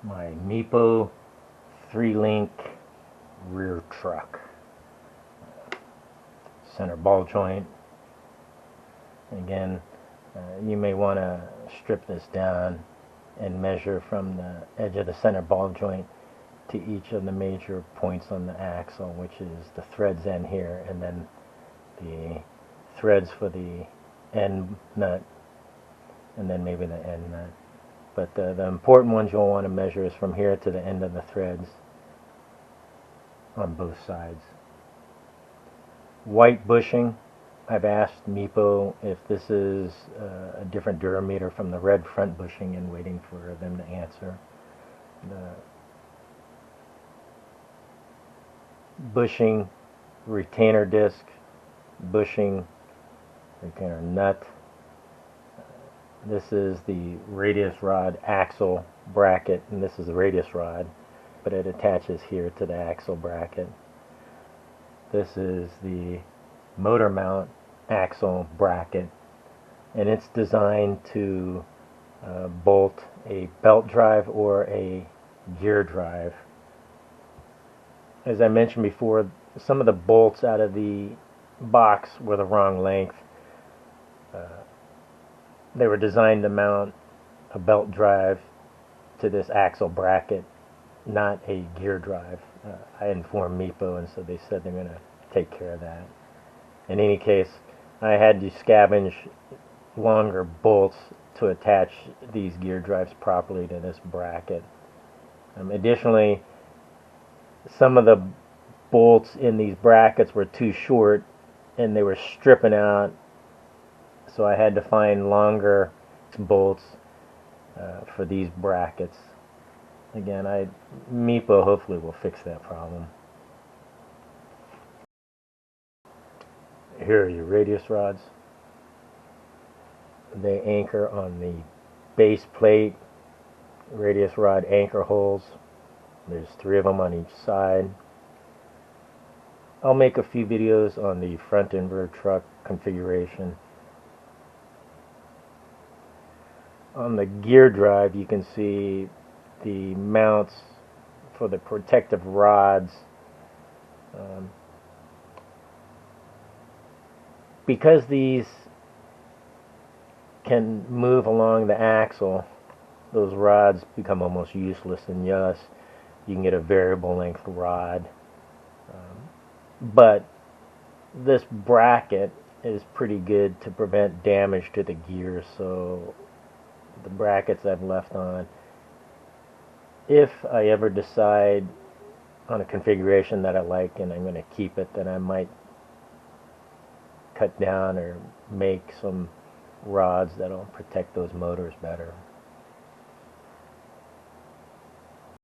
my Meepo 3-link rear truck. Center ball joint. Again, you may want to strip this down and measure from the edge of the center ball joint to each of the major points on the axle, which is the threads end here, and then the threads for the end nut, and then maybe the end nut. But the important ones you'll want to measure is from here to the end of the threads on both sides. White bushing. I've asked Meepo if this is a different durameter from the red front bushing and waiting for them to answer. The bushing retainer disc, bushing retainer nut. This is the radius rod axle bracket, and this is the radius rod, but it attaches here to the axle bracket. This is the motor mount axle bracket, and it's designed to bolt a belt drive or a gear drive. As I mentioned before, some of the bolts out of the box were the wrong length. They were designed to mount a belt drive to this axle bracket, not a gear drive. I informed Meepo, and so they said they're going to take care of that. In any case, I had to scavenge longer bolts to attach these gear drives properly to this bracket. Additionally, some of the bolts in these brackets were too short and they were stripping out, so I had to find longer bolts for these brackets. Again, Meepo hopefully will fix that problem. Here are your radius rods. They anchor on the base plate, radius rod anchor holes. There's 3 of them on each side. I'll make a few videos on the front and rear truck configuration. On the gear drive, you can see the mounts for the protective rods. Because these can move along the axle, those rods become almost useless, and yes, you can get a variable length rod. But this bracket is pretty good to prevent damage to the gears, so the brackets I've left on. If I ever decide on a configuration that I like and I'm going to keep it, then I might cut down or make some rods that'll protect those motors better.